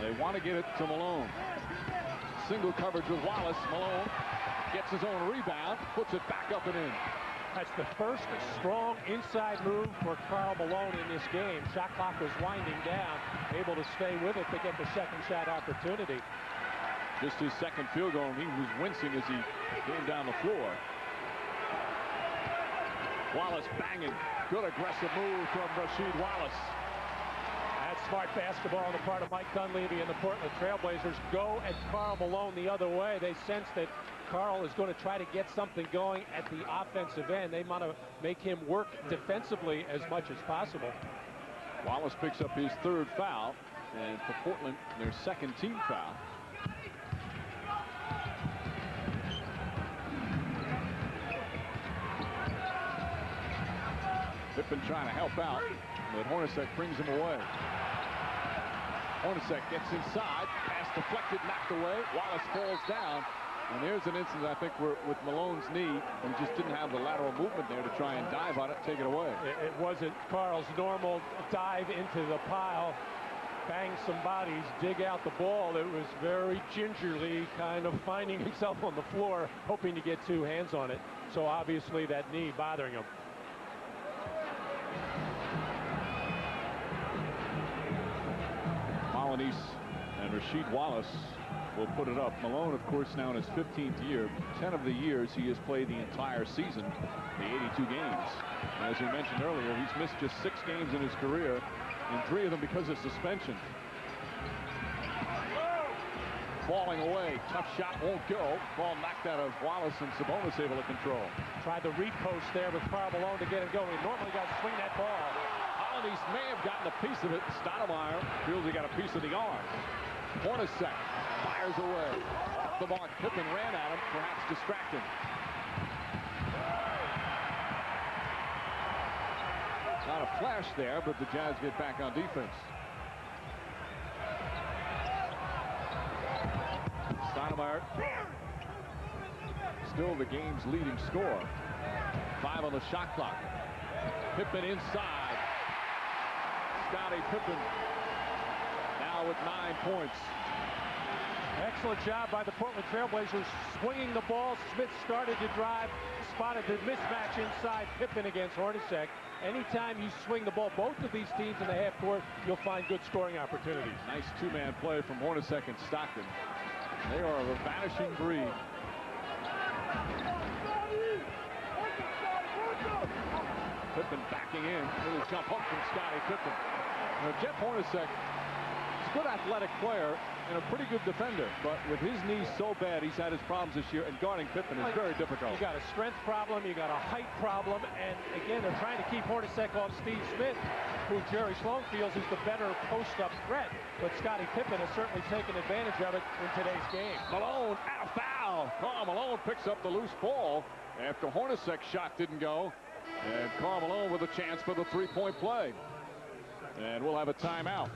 They want to get it to Malone. Single coverage with Wallace. Malone gets his own rebound, puts it back up and in. That's the first strong inside move for Karl Malone in this game. Shot clock was winding down, able to stay with it to get the second shot opportunity. Just his second field goal, and he was wincing as he came down the floor. Wallace banging. Good aggressive move from Rasheed Wallace. That's smart basketball on the part of Mike Dunleavy and the Portland Trailblazers. Go at Karl Malone the other way. They sense that Karl is going to try to get something going at the offensive end. They want to make him work defensively as much as possible. Wallace picks up his third foul, and for Portland, their second team foul. Pippen trying to help out, but Hornacek brings him away. Hornacek gets inside, pass deflected, knocked away. Wallace falls down, and there's an instance, I think, where with Malone's knee, he just didn't have the lateral movement there to try and dive on it, take it away. It wasn't Karl's normal dive into the pile, bang some bodies, dig out the ball. It was very gingerly kind of finding himself on the floor, hoping to get two hands on it. So obviously that knee bothering him. Malonese and Rasheed Wallace will put it up. Malone, of course, now in his 15th year. 10 of the years he has played the entire season, the 82 games. And as we mentioned earlier, he's missed just 6 games in his career, and 3 of them because of suspension. Falling away, tough shot, won't go. Ball knocked out of Wallace, and Sabonis able to control. Tried the repost there with Karl Malone to get it going. He normally got to swing that ball. Malonese may have gotten a piece of it. Stoudemire feels he got a piece of the arm. Hornacek fires away. Off the mark, Pippen ran at him, perhaps distracted. Not a flash there, but the Jazz get back on defense. Stoudemire, still the game's leading scorer. 5 on the shot clock. Pippen inside. Scottie Pippen now with 9 points. Excellent job by the Portland Trailblazers swinging the ball. Smith started to drive, spotted the mismatch inside. Pippen against Hornacek. Anytime you swing the ball, both of these teams in the half court, you'll find good scoring opportunities. Nice two-man play from Hornacek and Stockton. They are of a vanishing breed. Pippen backing in. Little jump hook from Scottie Pippen. Now, Jeff Hornacek is a good athletic player and a pretty good defender, but with his knees so bad, he's had his problems this year, and guarding Pippen is very difficult. You got a strength problem, you got a height problem, and again, they're trying to keep Hornacek off Steve Smith, who Jerry Sloan feels is the better post-up threat, but Scottie Pippen has certainly taken advantage of it in today's game. Malone and a foul. Karl Malone picks up the loose ball after Hornacek's shot didn't go, and Karl Malone with a chance for the three-point play. And we'll have a timeout.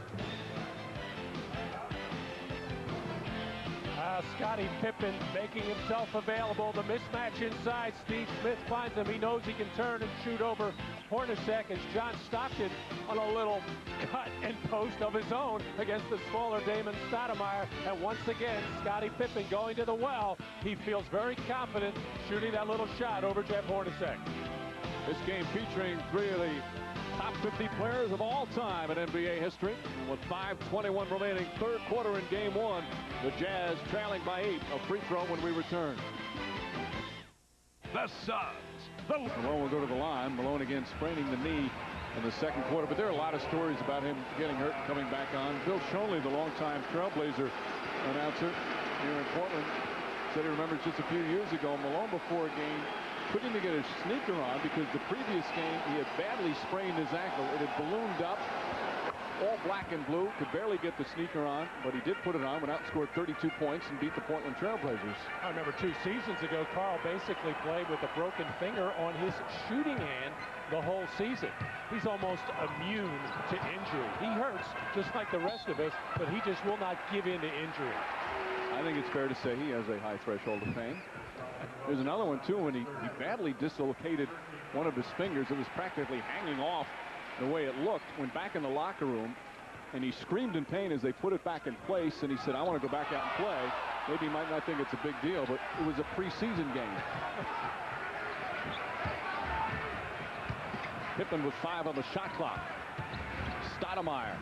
Scottie Pippen making himself available. The mismatch inside. Steve Smith finds him. He knows he can turn and shoot over Hornacek as John Stockton on a little cut and post of his own against the smaller Damon Stoudemire. And once again, Scottie Pippen going to the well. He feels very confident shooting that little shot over Jeff Hornacek. This game featuring 3 of the top 50 players of all time in NBA history. And with 5:21 remaining, third quarter in game 1, the Jazz trailing by 8. A free throw when we return. The Suns. Malone will go to the line. Malone again spraining the knee in the second quarter. But there are a lot of stories about him getting hurt and coming back on. Bill Shonley, the longtime Trailblazer announcer here in Portland, said he remembers just a few years ago, Malone before a game couldn't even get his sneaker on because the previous game he had badly sprained his ankle. It had ballooned up, all black and blue, could barely get the sneaker on, but he did put it on, went out and scored 32 points and beat the Portland Trailblazers. I remember 2 seasons ago, Karl basically played with a broken finger on his shooting hand the whole season. He's almost immune to injury. He hurts just like the rest of us, but he just will not give in to injury. I think it's fair to say he has a high threshold of pain. There's another one, too, when he badly dislocated one of his fingers. It was practically hanging off the way it looked. Went back in the locker room, and he screamed in pain as they put it back in place, and he said, I want to go back out and play. Maybe he might not think it's a big deal, but it was a preseason game. Pippen with 5 on the shot clock. Stoudemire.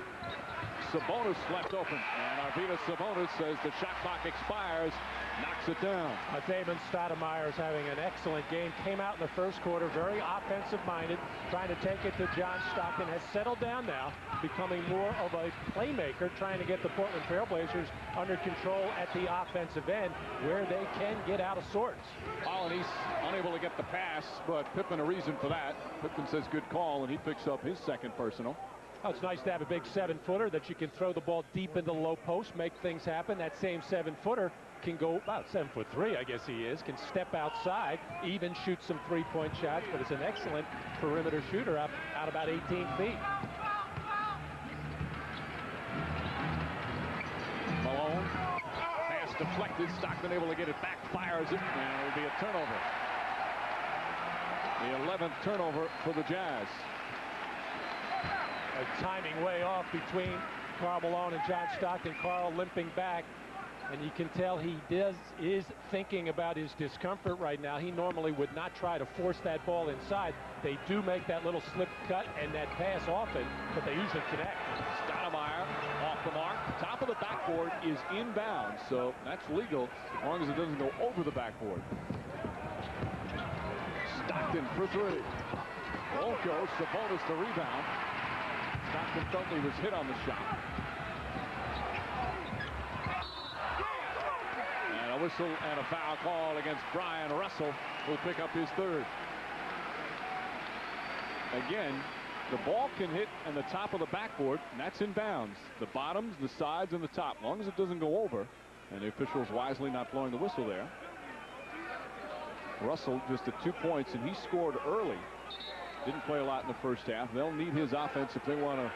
Sabonis left open, and Arvydas Sabonis says the shot clock expires, knocks it down. Damon Stoudemire is having an excellent game. Came out in the first quarter, very offensive-minded, trying to take it to John Stockton. Has settled down now, becoming more of a playmaker, trying to get the Portland Trailblazers under control at the offensive end, where they can get out of sorts. Oh, and he's unable to get the pass, but Pippen a reason for that. Pippen says good call, and he picks up his second personal. Oh, it's nice to have a big 7-footer that you can throw the ball deep into the low post, make things happen. That same 7-footer can go about 7'3", I guess he is, can step outside, even shoot some three-point shots, but it's an excellent perimeter shooter out about 18 feet. Malone, pass deflected. Stockton able to get it back, fires it, and it'll be a turnover. The 11th turnover for the Jazz. A timing way off between Karl Malone and John Stockton. Karl limping back, and you can tell he is thinking about his discomfort right now. He normally would not try to force that ball inside. They do make that little slip cut and that pass often, but they usually connect. Stoudemire off the mark. Top of the backboard is inbounds, so that's legal as long as it doesn't go over the backboard. Stockton for 3. Won't go. Sabonis the rebound. Stockton felt he was hit on the shot. And a whistle and a foul call against Brian Russell, who'll pick up his 3rd. Again, the ball can hit on the top of the backboard, and that's in bounds. The bottoms, the sides, and the top, as long as it doesn't go over. And the officials wisely not blowing the whistle there. Russell just at 2 points, and he scored early. Didn't play a lot in the first half. They'll need his offense if they want to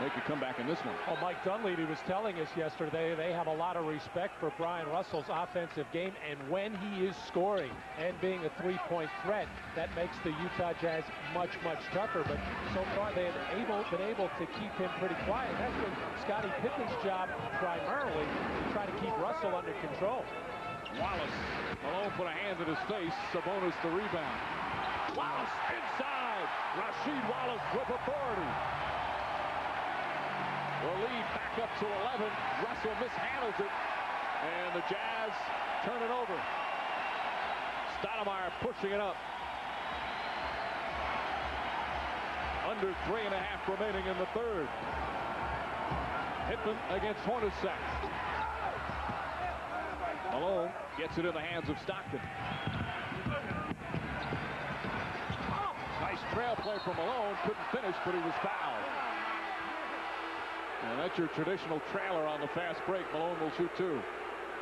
make a comeback in this one. Well, Mike Dunleavy was telling us yesterday they have a lot of respect for Brian Russell's offensive game, and when he is scoring and being a three-point threat, that makes the Utah Jazz much, much tougher. But so far they have been able to keep him pretty quiet. That's been Scottie Pippen's job primarily, to try to keep Russell under control. Wallace. Malone put a hand in his face. Sabonis the rebound. Wallace inside. Rasheed Wallace with authority. The lead back up to 11. Russell mishandles it, and the Jazz turn it over. Stoudemire pushing it up. Under 3.5 remaining in the 3rd. Pippen against Hornacek. Malone gets it in the hands of Stockton. Nice trail play from Malone. Couldn't finish, but he was fouled. And that's your traditional trailer on the fast break. Malone will shoot 2.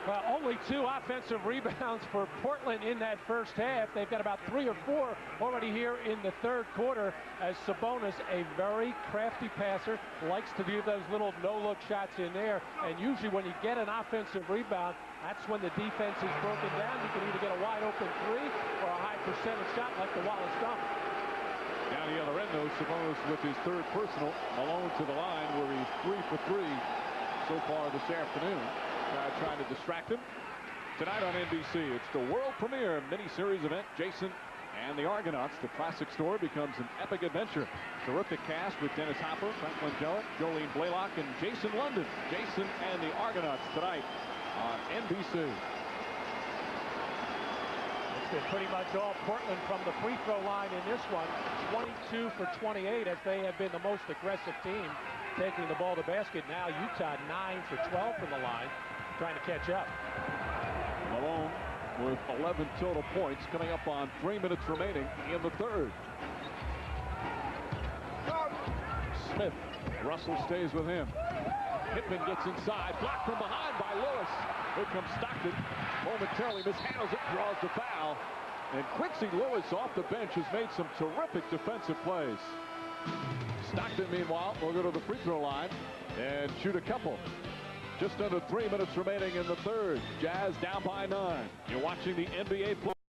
Well, only 2 offensive rebounds for Portland in that first half. They've got about 3 or 4 already here in the 3rd quarter, as Sabonis, a very crafty passer, likes to do those little no-look shots in there. And usually when you get an offensive rebound, that's when the defense is broken down. You can either get a wide-open 3 or a high percentage shot like the Wallace dunk. Down the other end, though, Sabonis with his 3rd personal. Malone to the line where he's 3 for 3 so far this afternoon. Trying to distract him. Tonight on NBC, it's the world premiere mini-series event, Jason and the Argonauts. The classic story becomes an epic adventure. Terrific cast with Dennis Hopper, Franklin Jarrett, Jolene Blaylock, and Jason London. Jason and the Argonauts tonight on NBC. It's been pretty much all Portland from the free throw line in this one. 22 for 28, as they have been the most aggressive team taking the ball to basket. Now Utah 9 for 12 from the line, trying to catch up. Malone with 11 total points, coming up on 3 minutes remaining in the 3rd. Smith. Russell stays with him. Pippen gets inside, blocked from behind by Lewis. Here comes Stockton. Momentarily mishandles it, draws the foul. And Quincy Lewis off the bench has made some terrific defensive plays. Stockton, meanwhile, will go to the free throw line and shoot a couple. Just under 3 minutes remaining in the 3rd. Jazz down by 9. You're watching the NBA play.